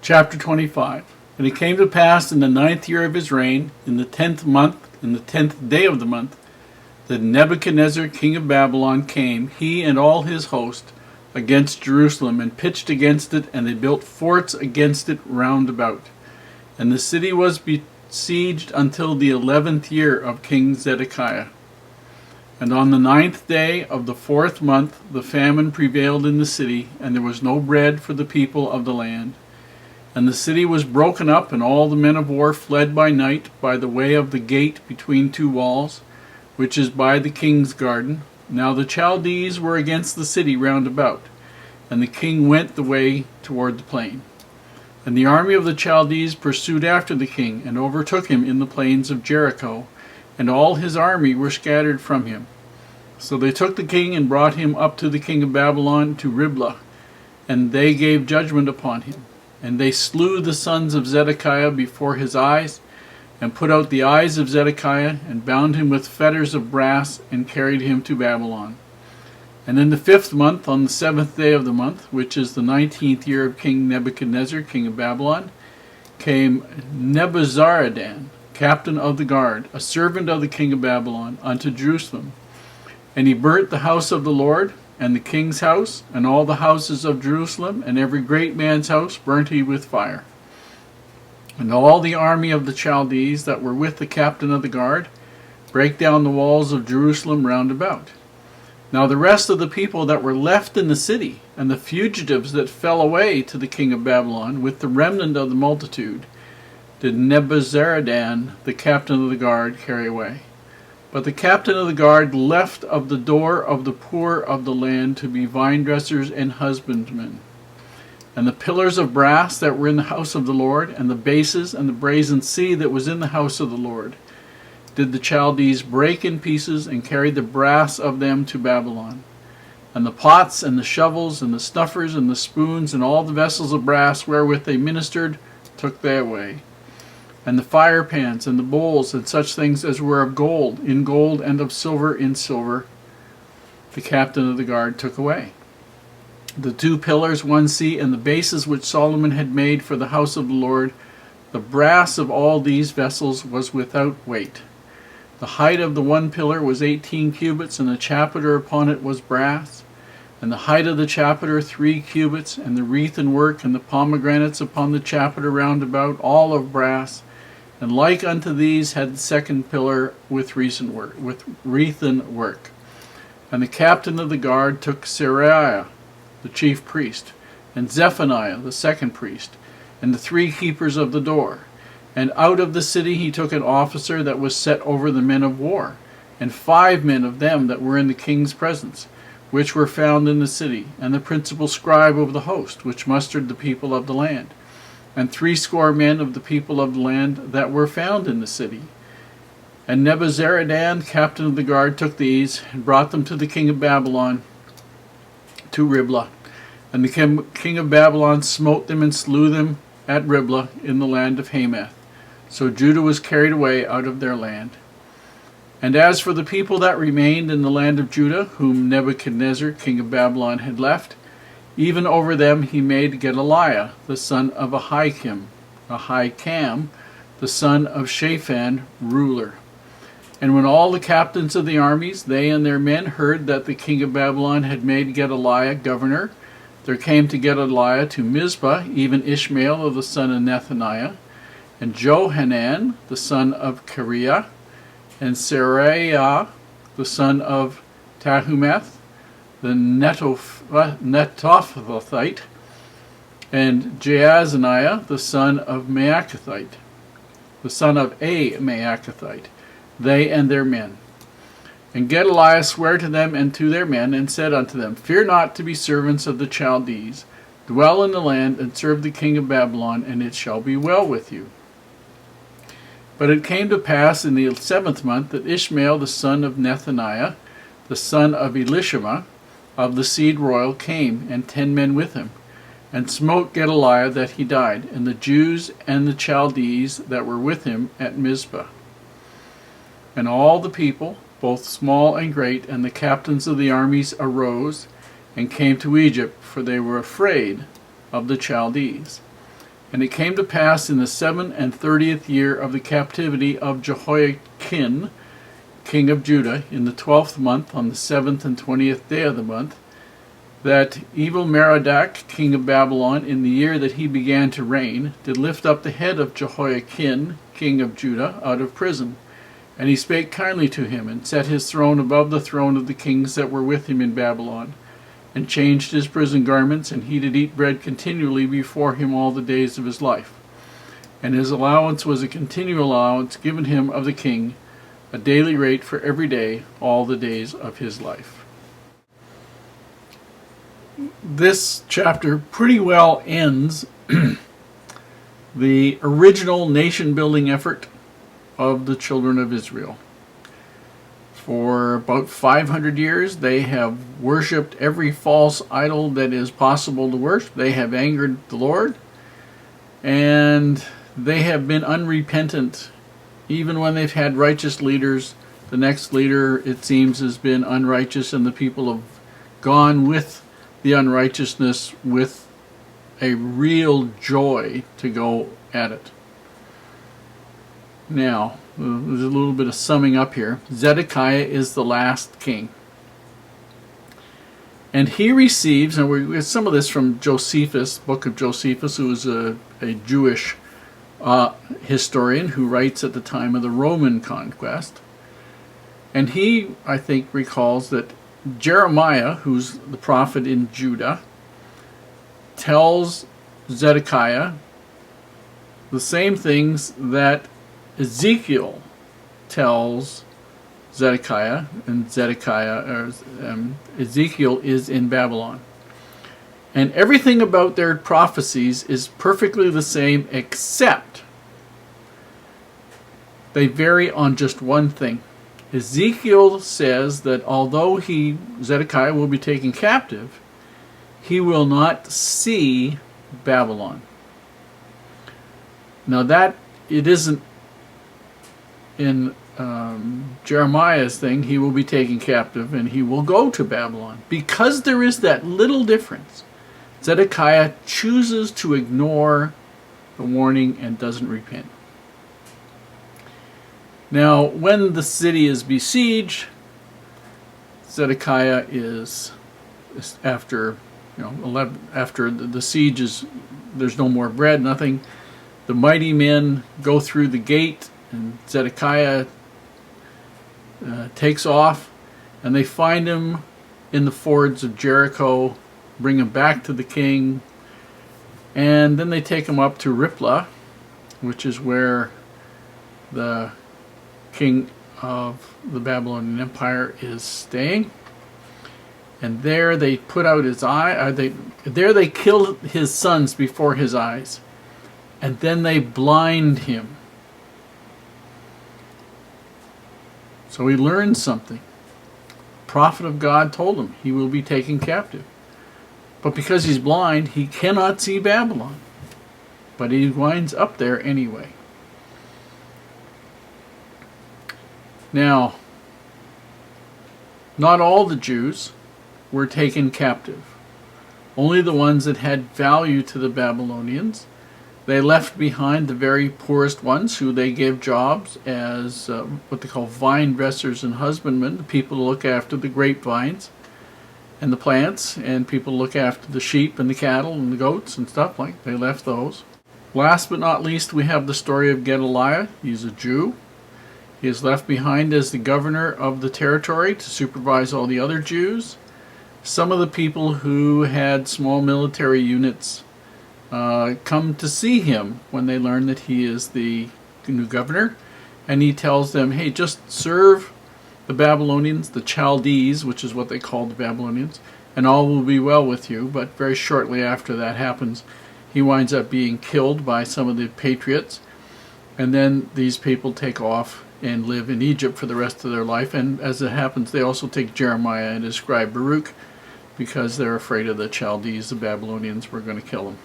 Chapter 25. And it came to pass in the 9th year of his reign, in the 10th month, in the 10th day of the month, that Nebuchadnezzar king of Babylon came, he and all his host, against Jerusalem, and pitched against it, and they built forts against it round about. And the city was besieged until the 11th year of King Zedekiah. And on the 9th day of the 4th month the famine prevailed in the city, and there was no bread for the people of the land. And the city was broken up, and all the men of war fled by night by the way of the gate between two walls, which is by the king's garden. Now the Chaldees were against the city round about, and the king went the way toward the plain. And the army of the Chaldees pursued after the king, and overtook him in the plains of Jericho, and all his army were scattered from him. So they took the king and brought him up to the king of Babylon to Riblah, and they gave judgment upon him. And they slew the sons of Zedekiah before his eyes, and put out the eyes of Zedekiah, and bound him with fetters of brass, and carried him to Babylon. And in the 5th month, on the 7th day of the month, which is the 19th year of King Nebuchadnezzar, king of Babylon, came Nebuzaradan, captain of the guard, a servant of the king of Babylon, unto Jerusalem. And he burnt the house of the Lord, and the king's house, and all the houses of Jerusalem, and every great man's house burnt he with fire. And all the army of the Chaldees that were with the captain of the guard brake down the walls of Jerusalem round about. Now the rest of the people that were left in the city, and the fugitives that fell away to the king of Babylon, with the remnant of the multitude, did Nebuzaradan, the captain of the guard, carry away. But the captain of the guard left of the door of the poor of the land to be vine dressers and husbandmen. And the pillars of brass that were in the house of the Lord, and the bases and the brazen sea that was in the house of the Lord, did the Chaldees break in pieces, and carry the brass of them to Babylon. And the pots and the shovels and the snuffers and the spoons and all the vessels of brass wherewith they ministered took they away. And the fire pans and the bowls and such things as were of gold in gold, and of silver in silver, the captain of the guard took away. The 2 pillars, one sea, and the bases which Solomon had made for the house of the Lord, the brass of all these vessels was without weight. The height of the one pillar was 18 cubits, and the chapiter upon it was brass. And the height of the chapiter 3 cubits, and the wreath and work, and the pomegranates upon the chapiter round about, all of brass. And like unto these had the 2nd pillar with wreathen work. And the captain of the guard took Seraiah, the chief priest, and Zephaniah, the 2nd priest, and the 3 keepers of the door. And out of the city he took an officer that was set over the men of war, and 5 men of them that were in the king's presence, which were found in the city, and the principal scribe of the host, which mustered the people of the land, and 60 men of the people of the land that were found in the city. And Nebuzaradan, captain of the guard, took these, and brought them to the king of Babylon, to Riblah. And the king of Babylon smote them and slew them at Riblah in the land of Hamath. So Judah was carried away out of their land. And as for the people that remained in the land of Judah, whom Nebuchadnezzar, king of Babylon, had left, even over them he made Gedaliah, the son of Ahikam, the son of Shaphan, ruler. And when all the captains of the armies, they and their men, heard that the king of Babylon had made Gedaliah governor, there came to Gedaliah to Mizpah even Ishmael the son of Nethaniah, and Johanan the son of Kareah, and Seraiah the son of Tahumeth, the Netophathite, and Jaazaniah the son of Maacathite, the son of a Maacathite, they and their men. And Gedaliah sware to them and to their men, and said unto them, Fear not to be servants of the Chaldees. Dwell in the land, and serve the king of Babylon, and it shall be well with you. But it came to pass in the 7th month that Ishmael the son of Nethaniah, the son of Elishama, of the seed royal, came, and 10 men with him, and smote Gedaliah that he died, and the Jews and the Chaldees that were with him at Mizpah. And all the people, both small and great, and the captains of the armies arose, and came to Egypt, for they were afraid of the Chaldees. And it came to pass in the 37th year of the captivity of Jehoiakim, king of Judah, in the 12th month, on the 7th and 20th day of the month, that evil Merodach, king of Babylon, in the year that he began to reign, did lift up the head of Jehoiakim, king of Judah, out of prison. And he spake kindly to him, and set his throne above the throne of the kings that were with him in Babylon, and changed his prison garments, and he did eat bread continually before him all the days of his life. And his allowance was a continual allowance given him of the king, a daily rate for every day, all the days of his life. This chapter pretty well ends the original nation-building effort of the children of Israel. For about 500 years, they have worshipped every false idol that is possible to worship. They have angered the Lord, and they have been unrepentant. Even when they've had righteous leaders, the next leader, it seems, has been unrighteous, and the people have gone with the unrighteousness with a real joy to go at it. Now, there's a little bit of summing up here. Zedekiah is the last king. And he receives, and we get some of this from Josephus, book of Josephus, who was a Jewish historian who writes at the time of the Roman conquest. And he, I think, recalls that Jeremiah, who's the prophet in Judah, tells Zedekiah the same things that Ezekiel tells Zedekiah, and Ezekiel is in Babylon. And everything about their prophecies is perfectly the same, except they vary on just one thing. Ezekiel says that although Zedekiah will be taken captive, he will not see Babylon. Now that it isn't in Jeremiah's thing. He will be taken captive and he will go to Babylon. Because there is that little difference, Zedekiah chooses to ignore the warning and doesn't repent. Now, when the city is besieged, Zedekiah is after after the siege is, there's no more bread, nothing. The mighty men go through the gate, and Zedekiah takes off, and they find him in the fords of Jericho, bring him back to the king, and then they take him up to Riplah, which is where the king of the Babylonian Empire is staying. And there they put out his eye. There they kill his sons before his eyes, and then they blind him. So he learned something. The prophet of God told him he will be taken captive. But because he's blind, he cannot see Babylon. But he winds up there anyway. Now, not all the Jews were taken captive. Only the ones that had value to the Babylonians. They left behind the very poorest ones, who they gave jobs as what they call vine dressers and husbandmen, the people who look after the grapevines and the plants, and people look after the sheep and the cattle and the goats and stuff like. They left those. Last but not least, we have the story of Gedaliah. He's a Jew. He is left behind as the governor of the territory to supervise all the other Jews. Some of the people who had small military units come to see him when they learn that he is the new governor, and he tells them, hey, just serve the Babylonians, the Chaldees, which is what they called the Babylonians, and all will be well with you. But very shortly after that happens, he winds up being killed by some of the patriots, and then these people take off and live in Egypt for the rest of their life. And as it happens, they also take Jeremiah and his scribe Baruch, because they're afraid of the Chaldees. The Babylonians were going to kill them.